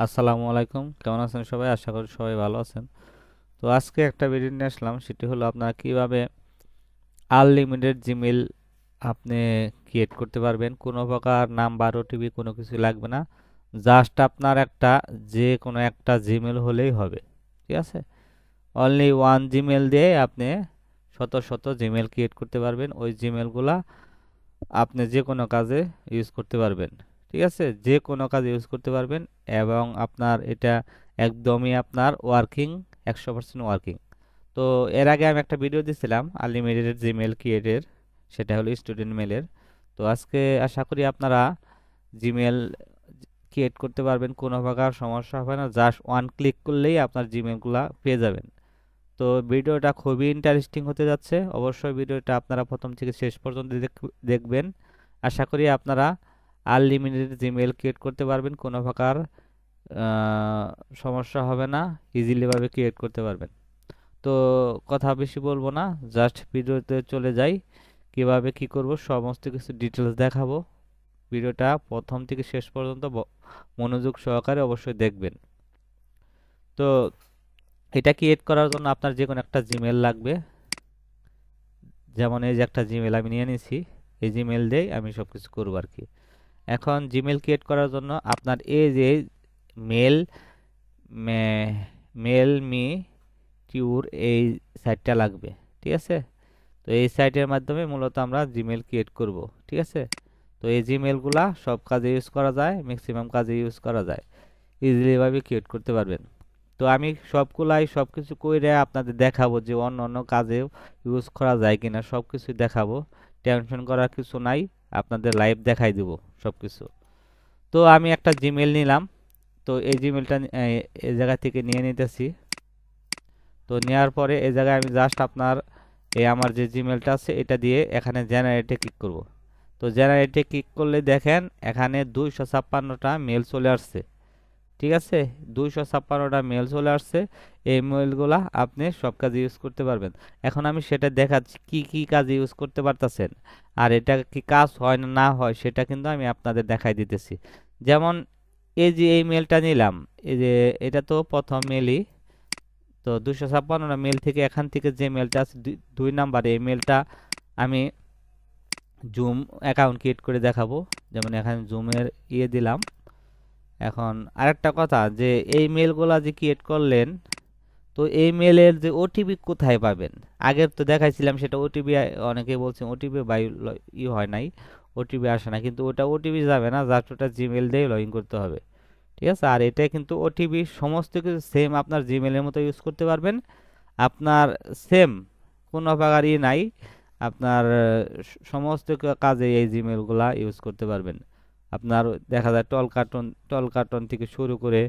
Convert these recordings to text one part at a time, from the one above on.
আসসালামু আলাইকুম, কেমন আছেন সবাই? আশা করি সবাই ভালো আছেন। তো আজকে একটা ভিডিও নিয়ে আসলাম, সেটি হলো আপনারা কিভাবে আনলিমিটেড জিমেল আপনি ক্রিয়েট করতে পারবেন। কোনো প্রকার নাম্বার ওটিপি কোনো কিছু লাগবে না, জাস্ট আপনার একটা যে কোনো একটা জিমেল হলেই হবে। ঠিক আছে, অনলি ওয়ান জিমেল দিয়ে আপনি শত শত জিমেল ক্রিয়েট করতে পারবেন। ওই জিমেলগুলা আপনি যে কোনো কাজে ইউজ করতে পারবেন। ঠিক আছে, যে কোনো কাজে ইউজ করতে পারবেন এবং আপনার এটা একদমই আপনার ওয়ার্কিং, 100% ওয়ার্কিং। তো এর আগে আমি একটা ভিডিও দিয়েছিলাম আনলিমিটেড জিমেল ক্রিয়েটের, সেটা হলো স্টুডেন্ট মেলের। তো আজকে আশা করি আপনারা জিমেল ক্রিয়েট করতে পারবেন, কোনো প্রকার সমস্যা হবে না, জাস্ট ওয়ান ক্লিক করলেই আপনার জিমেলগুলা পেয়ে যাবেন। তো ভিডিওটা খুবই ইন্টারেস্টিং হতে যাচ্ছে, অবশ্যই ভিডিওটা আপনারা প্রথম থেকে শেষ পর্যন্ত দেখবেন। আশা করি আপনারা আনলিমিটেড জিমেল ক্রিয়েট করতে পারবেন, কোনো প্রকার সমস্যা হবে না, ইজিলিভাবে ক্রিয়েট করতে পারবেন। তো কথা বেশি বলবো না, জাস্ট ভিডিওতে চলে যাই। কিভাবে কি করব সমস্ত কিছু ডিটেলস দেখাবো। ভিডিওটা প্রথম থেকে শেষ পর্যন্ত মনোযোগ সহকারে অবশ্যই দেখবেন। তো এটা ক্রিয়েট করার জন্য আপনার যে কোনো একটা জিমেল লাগবে। যেমন এই যে একটা জিমেল আমি নিয়ে নিয়েছি, এই জিমেল দিয়েই আমি সব কিছু করবো আর কি। এখন জিমেল ক্রিয়েট করার জন্য আপনার এই যে মেল মেল মি টিউর এই সাইটটা লাগবে। ঠিক আছে, তো এই সাইটের মাধ্যমে মূলত আমরা জিমেল ক্রিয়েট করব। ঠিক আছে, তো এই জিমেলগুলা সব কাজে ইউজ করা যায়, ম্যাক্সিমাম কাজে ইউজ করা যায়, ইজিলিভাবে ক্রিয়েট করতে পারবেন। তো আমি সবগুলাই সব কিছু কইরে আপনাদের দেখাবো যে অন্য অন্য কাজেও ইউজ করা যায় কিনা, সব কিছুই দেখাবো। টেনশন করার কিছু নাই, আপনাদের লাইভ দেখাই দিব সব কিছু। তো আমি একটা জিমেল নিলাম, তো এই জিমেলটা এই জায়গা থেকে নিয়ে নিতেছি। তো নেওয়ার পরে এই জায়গায় আমি জাস্ট আপনার এই আমার যে জিমেলটা আছে এটা দিয়ে এখানে জেনারেটে ক্লিক করব। তো জেনারেটে ক্লিক করলে দেখেন এখানে 256টা মেল চলে আসছে। ঠিক আছে, 256টা মেল চলে আসছে। এই মেলগুলা আপনি সব কাজে ইউজ করতে পারবেন। এখন আমি সেটা দেখাচ্ছি কি কি কাজে ইউজ করতে পারতেছেন, আর এটা কি কাজ হয় না না হয় সেটা কিন্তু আমি আপনাদের দেখাই দিতেছি। যেমন এই যে এই মেলটা নিলাম, এই যে এটা তো প্রথম মেলই। তো 256টা মেল থেকে এখান থেকে যে মেলটা আছে 2 নাম্বারে, এই মেলটা আমি জুম অ্যাকাউন্ট ক্রিয়েট করে দেখাবো। যেমন এখানে জুমের দিলাম। এখন আরেকটা কথা, যে এই মেলগুলা যে ক্রিয়েট করলেন, তো এই মেলের যে ওটিপি কোথায় পাবেন? আগের তো দেখাইছিলাম সেটা ওটিপি, অনেকে বলছেন ওটিপি বাই হয় নাই, ওটিপি আসে না, কিন্তু ওটা ওটিপি যাবে না, জাস্ট ওটা জিমেল দিয়ে লগ ইন করতে হবে। ঠিক আছে, আর এটা কিন্তু ওটিপি সমস্ত কিছু সেম আপনার জিমেলের মতো ইউজ করতে পারবেন। আপনার সেম কোনো প্রকার নাই, আপনার সমস্ত কাজে এই জিমেলগুলা ইউজ করতে পারবেন। আপনার দেখা যায় টল কার্টন থেকে শুরু করে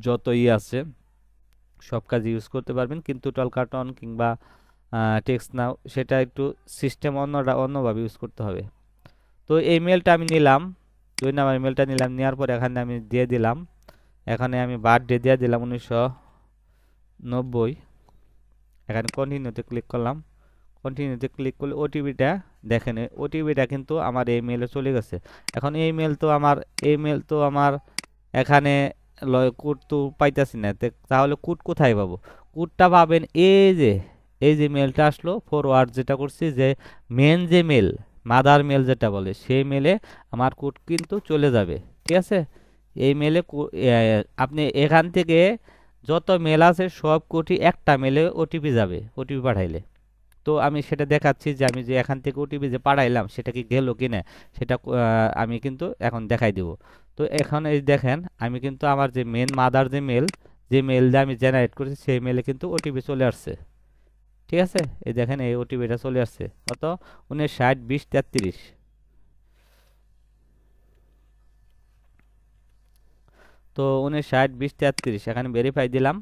যত আছে সব কাজে ইউজ করতে পারবেন, কিন্তু টল কার্টন কিংবা টেক্সট নাও সেটা একটু সিস্টেম অন্যভাবে ইউজ করতে হবে। তো এই মেলটা আমি নিলাম, 2 নাম্বার মেলটা নিলাম, নেওয়ার পর এখানে আমি দিয়ে দিলাম, এখানে আমি বার্থডে দিয়ে দিলাম 1990। এখানে কন্টিনিউতে ক্লিক করলাম। কন্টিনিউতে ক্লিক করলে ওটিপিটা দেখেন, ওটিপিটা কিন্তু আমার এই মেলে চলে গেছে। এখন এই মেল তো আমার এখানে কোড তো পাইতাছি না, তাহলে কোড কোথায় পাবো? কোডটা পাবেন এই যে মেলটা আসলো ফরওয়ার্ড যেটা করছি, যে মেন যে মেল, মাদার মেল যেটা বলে, সেই মেলে আমার কোড কিন্তু চলে যাবে। ঠিক আছে, এই মেলে আপনি এখান থেকে যত মেল আছে সব কোটি একটা মেলে ওটিপি যাবে, ওটিপি পাঠাইলে। তো আমি সেটা দেখাচ্ছি যে আমি যে এখান থেকে ওটিপি যে পাঠাইলাম সেটা কি গেল কিনা, সেটা আমি কিন্তু এখন দেখাই দিব। তো এখন এই দেখেন আমি কিন্তু আমার যে মেন মাদার যে মেল দিয়ে আমি জেনারেট করেছি সেই মেলে কিন্তু ওটিপি চলে আসছে। ঠিক আছে, এই দেখেন এই ওটিপিটা চলে আসছে কত, 1960 20 33। তো 1960 20 33 এখানে ভেরিফাই দিলাম।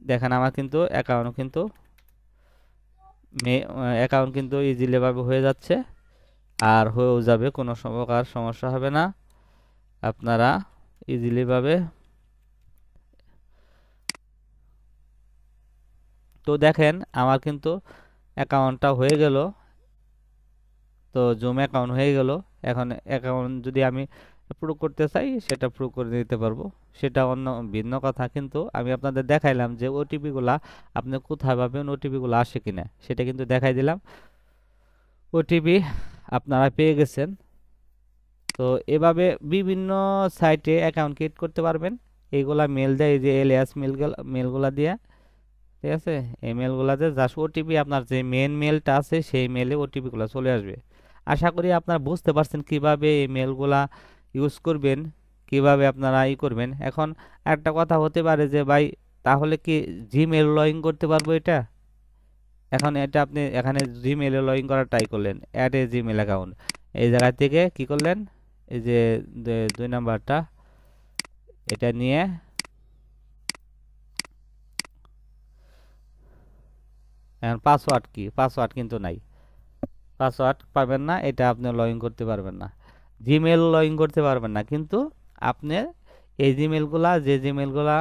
দেখেন আমার কিন্তু অ্যাকাউন্ট কিন্তু ইজিলি ভাবে হয়ে যাচ্ছে, আর হয়েও যাবে, কোনো প্রকার সমস্যা হবে না। আপনারা ইজিলি ভাবে, তো দেখেন আমার কিন্তু অ্যাকাউন্টটা হয়ে গেল। তো জুম অ্যাকাউন্ট হয়ে গেল। এখন অ্যাকাউন্ট যদি আমি প্রুভ করতে চাই সেটা প্রুভ করে দিতে পারবো, সেটা অন্য ভিন্ন কথা। কিন্তু আমি আপনাদের দেখাইলাম যে ওটিপিগুলা আপনি কোথায় পাবেন, ওটিপিগুলো আসে কিনা সেটা কিন্তু দেখাই দিলাম। ওটিপি আপনারা পেয়ে গেছেন। তো এভাবে বিভিন্ন সাইটে অ্যাকাউন্ট ক্রিয়েট করতে পারবেন। এইগুলা মেল দেয়, এই যে এলিয়াস মেলগুলা দিয়ে, ঠিক আছে। এই মেলগুলাতে জাস্ট ওটিপি, আপনার যে মেন মেলটা আছে সেই মেলে ওটিপিগুলো চলে আসবে। আশা করি আপনারা বুঝতে পারছেন কিভাবে এই মেলগুলা ইউজ করবেন, কিভাবে আপনারা করবেন। এখন একটা কথা হতে পারে যে ভাই তাহলে কি জিমেল লগ ইন করতে পারবো এটা? এখন এটা আপনি এখানে জিমেলে লগ ইন করার ট্রাই করলেন, অ্যাড এ জিমেল অ্যাকাউন্ট, এই জায়গা থেকে কি করলেন, এই যে 2 নাম্বারটা এটা নিয়ে এখন পাসওয়ার্ড কি, পাসওয়ার্ড কিন্তু নাই, পাসওয়ার্ড পাবেন না, এটা আপনি লগ ইন করতে পারবেন না, জিমেল লগ ইন করতে পারবেন না। কিন্তু আপনি এই জিমেলগুলা, যে জিমেলগুলা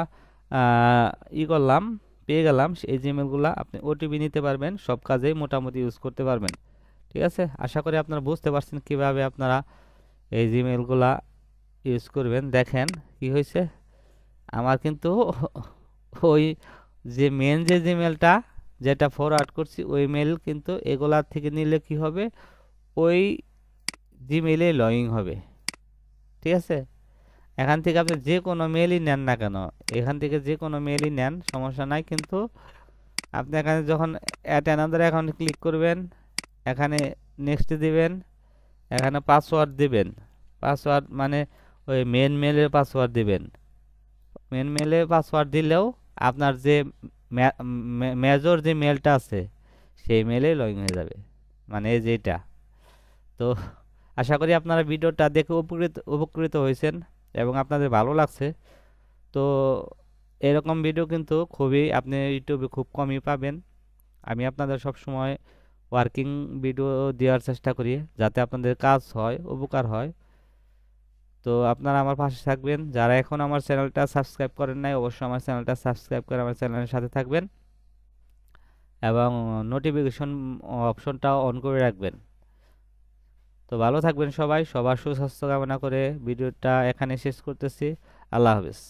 করলাম, পেয়ে গেলাম, এই জিমেলগুলা আপনি ওটিপি নিতে পারবেন, সব কাজেই মোটামুটি ইউজ করতে পারবেন। ঠিক আছে, আশা করি আপনারা বুঝতে পারছেন কিভাবে আপনারা এই জিমেলগুলা ইউজ করবেন। দেখেন কি হয়েছে, আমার কিন্তু ওই যে মেন যে জিমেলটা যেটা ফরওয়ার্ড করছি ওই মেল কিন্তু এগুলার থেকে নিলে কি হবে, ওই জিমেলে লগ ইন হবে। ঠিক আছে, এখান থেকে আপনি যে কোনো মেলই নেন না কেন, এখান থেকে যে কোনো মেলই নেন সমস্যা নাই। কিন্তু আপনি এখানে যখন অ্যাট অ্যানাদার অ্যাকাউন্ট ক্লিক করবেন, এখানে নেক্সট দিবেন, এখানে পাসওয়ার্ড দিবেন। পাসওয়ার্ড মানে ওই মেন মেলের পাসওয়ার্ড দিবেন। মেন মেলে পাসওয়ার্ড দিলেও আপনার যে মেজর যে মেলটা আছে সেই মেলে লগ ইন হয়ে যাবে, মানে এই যেটা। তো আশা করি আপনারা ভিডিওটা দেখে উপকৃত হয়েছেন এবং আপনাদের ভালো লাগছে। তো এরকম ভিডিও কিন্তু খুবই আপনি ইউটিউবে খুব কমই পাবেন। আমি আপনাদের সব সময় ওয়ার্কিং ভিডিও দেওয়ার চেষ্টা করি যাতে আপনাদের কাজ হয়, উপকার হয়। তো আপনারা আমার পাশে থাকবেন। যারা এখন আমার চ্যানেলটা সাবস্ক্রাইব করেন নাই অবশ্যই আমার চ্যানেলটা সাবস্ক্রাইব করে আমার চ্যানেলের সাথে থাকবেন এবং নোটিফিকেশন অপশনটাও অন করে রাখবেন। তো ভালো থাকবেন সবাই, সবার সুস্বাস্থ্য কামনা করে ভিডিওটা এখানে শেষ করতেছি। আল্লাহ হাফেজ।